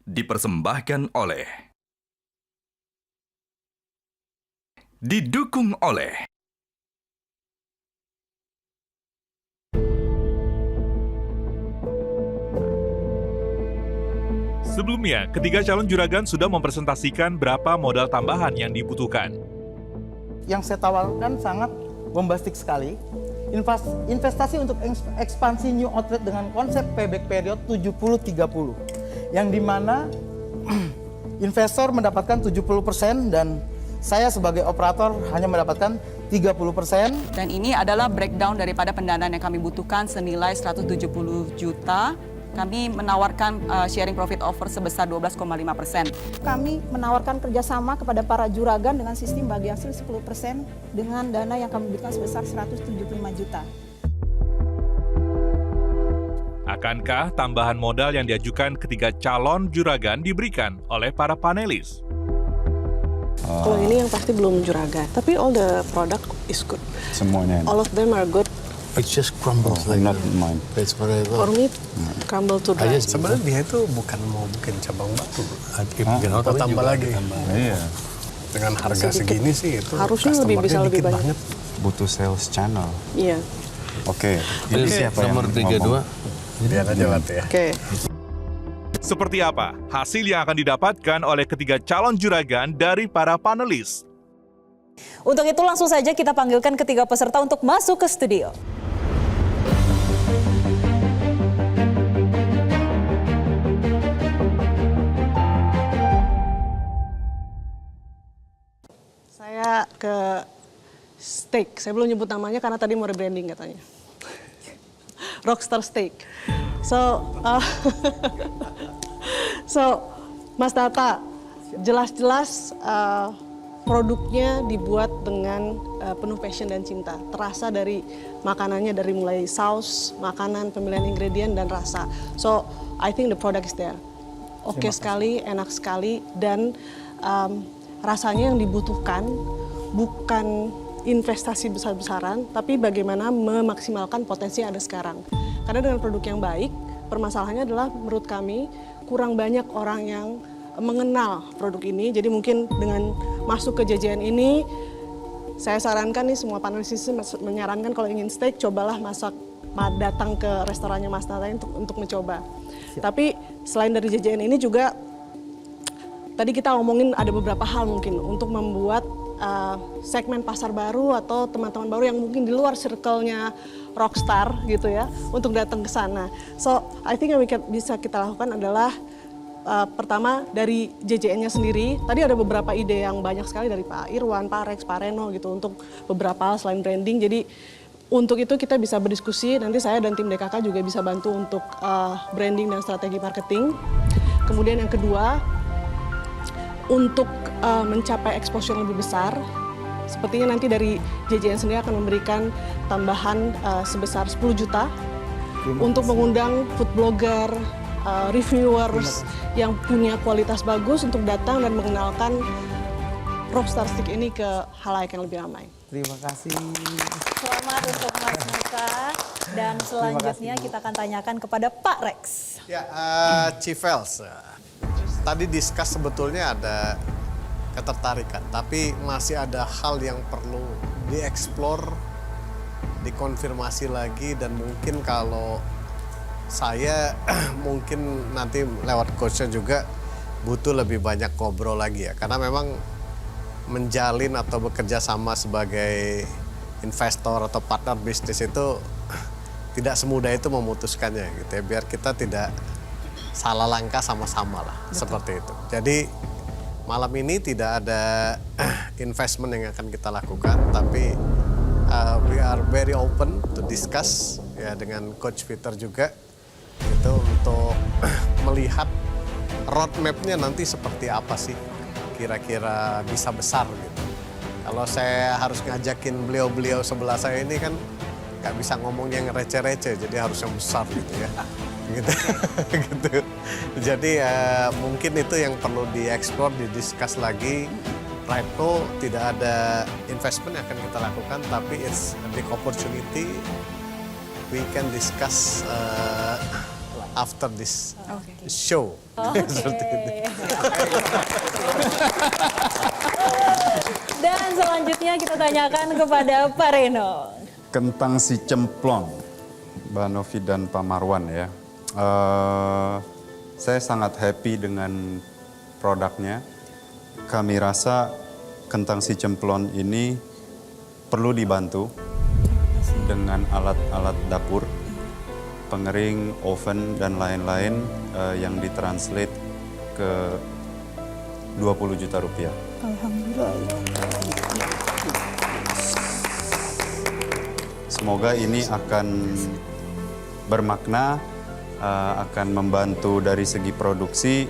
dipersembahkan oleh, didukung oleh Sebelumnya, ketiga calon juragan sudah mempresentasikan berapa modal tambahan yang dibutuhkan. Yang saya tawarkan sangat bombastik sekali. Investasi untuk ekspansi new outlet dengan konsep payback period 70-30. Yang dimana investor mendapatkan 70% dan saya sebagai operator hanya mendapatkan 30%. Dan ini adalah breakdown daripada pendanaan yang kami butuhkan senilai 170 juta. Kami menawarkan sharing profit offer sebesar 12,5%. Kami menawarkan kerjasama kepada para juragan dengan sistem bagi hasil 10% dengan dana yang kami berikan sebesar 175 juta. Akankah tambahan modal yang diajukan ketiga calon juragan diberikan oleh para panelis? Kalau ini yang pasti belum juragan, tapi all the product is good. Semuanya. All of them are good. It just crumbles like Not mine. that's what I For love. me, crumble to dry. Sebenarnya dia itu bukan mau bikin cabang baru, bikin hotel tambah lagi. Iya. Dengan harga Sedikit. segini sih itu Harusnya lebih bisa customer-nya lebih dikit banyak. banget. Butuh sales channel. Iya. Oke. Jadi Ini siapa yang nomor 32 ngomong? biar aja Wati ya. Oke. Seperti apa hasil yang akan didapatkan oleh ketiga calon juragan dari para panelis? Untuk itu langsung saja kita panggilkan ketiga peserta untuk masuk ke studio. Saya ke Steak. Saya belum nyebut namanya karena tadi mau rebranding katanya. Rockstar Steak. So, Mas Tata, jelas-jelas produknya dibuat dengan penuh passion dan cinta. Terasa dari makanannya, dari mulai saus, makanan, pemilihan ingredient, dan rasa. So, I think the product is there. Oke sekali, enak sekali, dan rasanya yang dibutuhkan bukan investasi besar-besaran, tapi bagaimana memaksimalkan potensi yang ada sekarang. Karena dengan produk yang baik, permasalahannya adalah menurut kami kurang banyak orang yang mengenal produk ini. Jadi mungkin dengan masuk ke JJN ini, saya sarankan nih semua panelis menyarankan kalau ingin steak, cobalah datang ke restorannya Mas Tata untuk mencoba. Tapi selain dari JJN ini juga, tadi kita ngomongin ada beberapa hal mungkin untuk membuat segmen pasar baru atau teman-teman baru yang mungkin di luar circle-nya Rockstar gitu ya, untuk datang ke sana. So, I think yang bisa kita lakukan adalah pertama dari JJN-nya sendiri. Tadi ada beberapa ide yang banyak sekali dari Pak Irwan, Pak Rex, Pak Reno gitu untuk beberapa hal selain branding. Jadi untuk itu kita bisa berdiskusi, nanti saya dan tim DKK juga bisa bantu untuk branding dan strategi marketing. Kemudian yang kedua, untuk mencapai exposure yang lebih besar, sepertinya nanti dari JJN sendiri akan memberikan tambahan sebesar 10 juta untuk mengundang food blogger, reviewers yang punya kualitas bagus untuk datang dan mengenalkan Rockstar Steak ini ke halayak yang lebih ramai. Terima kasih. Selamat untuk Mas Musa. Dan selanjutnya kita akan tanyakan kepada Pak Rex. Ya, Chief Els, tadi discuss sebetulnya ada ketertarikan, tapi masih ada hal yang perlu dieksplor, dikonfirmasi lagi, dan mungkin kalau saya mungkin nanti lewat coachnya juga butuh lebih banyak ngobrol lagi ya, karena memang menjalin atau bekerja sama sebagai investor atau partner bisnis itu tidak semudah itu memutuskannya gitu ya, biar kita tidak salah langkah sama-sama lah. Betul. Seperti itu. Jadi malam ini tidak ada investment yang akan kita lakukan, tapi we are very open to discuss ya dengan Coach Peter juga itu untuk melihat roadmap-nya nanti seperti apa sih kira-kira bisa besar gitu. Kalau saya harus ngajakin beliau-beliau sebelah saya ini kan nggak bisa ngomong yang receh-receh, jadi harus yang besar gitu ya. Gitu. Gitu. Jadi mungkin itu yang perlu dieksplor, didiskus lagi. Right now tidak ada investment yang akan kita lakukan, tapi it's a big opportunity. We can discuss after this Oke. show. Oke. Seperti itu. Dan selanjutnya kita tanyakan kepada Pak Reno. Kentang si cemplong, Mbak Novi dan Pak Marwan ya. Saya sangat happy dengan produknya. Kami rasa kentang si cemplong ini perlu dibantu dengan alat-alat dapur, pengering, oven, dan lain-lain yang ditranslate ke 20 juta rupiah. Semoga ini akan bermakna, akan membantu dari segi produksi.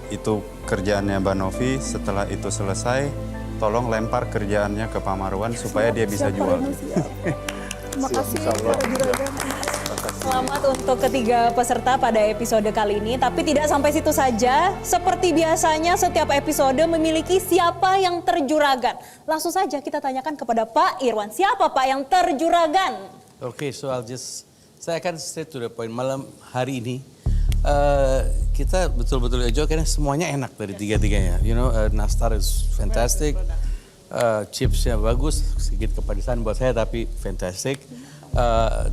Itu kerjaannya Mbak Novi. Setelah itu selesai, tolong lempar kerjaannya ke Pak Marwan supaya dia bisa jual. Terima kasih para juragan. Selamat untuk ketiga peserta pada episode kali ini. Tapi tidak sampai situ saja. Seperti biasanya setiap episode memiliki siapa yang terjuragan. Langsung saja kita tanyakan kepada Pak Irwan. Siapa Pak yang terjuragan? Okay, so saya akan straight to the point. Malam hari ini kita betul-betul enjoy karena semuanya enak dari tiga-tiganya. You know, nastar is fantastic, chipsnya bagus, sedikit kepedisan buat saya tapi fantastic.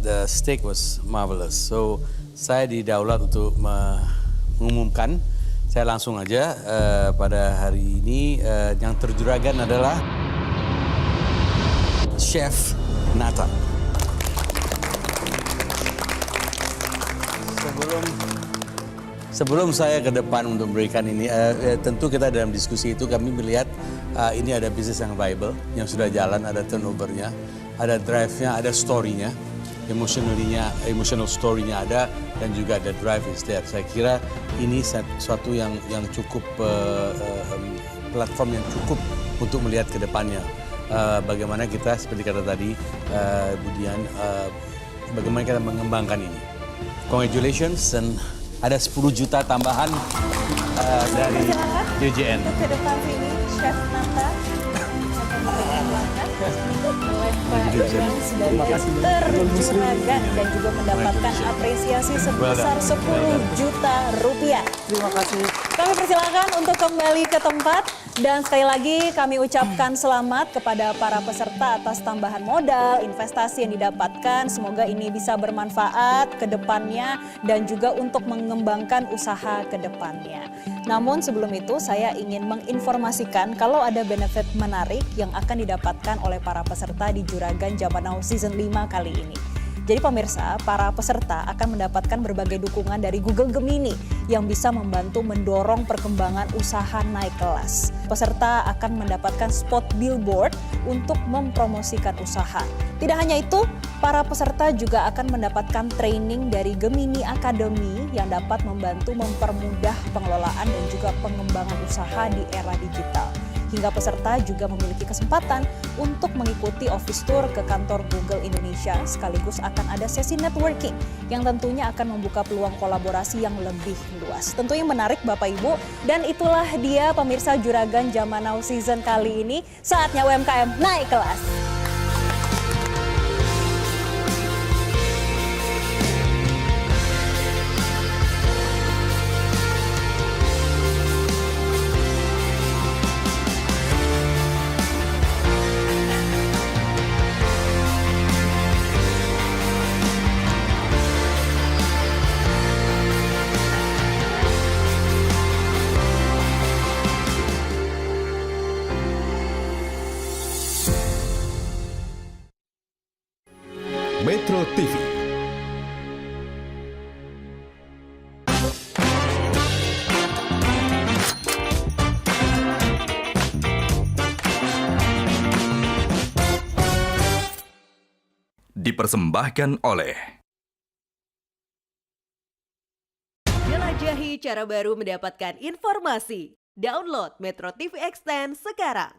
The steak was marvelous. So saya didaulat untuk mengumumkan. Saya langsung aja pada hari ini yang terjuragan adalah Chef Nata. Sebelum saya ke depan untuk memberikan ini, tentu kita dalam diskusi itu kami melihat ini ada bisnis yang viable, yang sudah jalan, ada turnovernya, ada drive-nya, ada story-nya, emotional story-nya ada, dan juga ada drive is there. Saya kira ini suatu yang cukup, platform yang cukup untuk melihat ke depannya. Bagaimana kita, seperti kata tadi Budian, bagaimana kita mengembangkan ini. Congratulations, dan ada 10 juta tambahan dari JJN. Untuk ke depan sini, Chef Nata akan oleh Pak Irwan sebagai terjuragan dan juga mendapatkan apresiasi sebesar 10 juta rupiah. Terima kasih. Kami persilakan untuk kembali ke tempat dan sekali lagi kami ucapkan selamat kepada para peserta atas tambahan modal, investasi yang didapatkan. Semoga ini bisa bermanfaat ke depannya dan juga untuk mengembangkan usaha ke depannya. Namun sebelum itu saya ingin menginformasikan kalau ada benefit menarik yang akan didapatkan oleh para peserta di Juragan Zaman Now Season 5 kali ini. Jadi pemirsa, para peserta akan mendapatkan berbagai dukungan dari Google Gemini yang bisa membantu mendorong perkembangan usaha naik kelas. Peserta akan mendapatkan spot billboard untuk mempromosikan usaha. Tidak hanya itu, para peserta juga akan mendapatkan training dari Gemini Academy yang dapat membantu mempermudah pengelolaan dan juga pengembangan usaha di era digital. Hingga peserta juga memiliki kesempatan untuk mengikuti office tour ke kantor Google Indonesia, sekaligus akan ada sesi networking yang tentunya akan membuka peluang kolaborasi yang lebih luas. Tentunya menarik Bapak Ibu, dan itulah dia pemirsa Juragan Zaman Now Season kali ini. Saatnya UMKM naik kelas. Metro TV. Dipersembahkan oleh Jelajahi cara baru mendapatkan informasi. Download Metro TV Extend sekarang.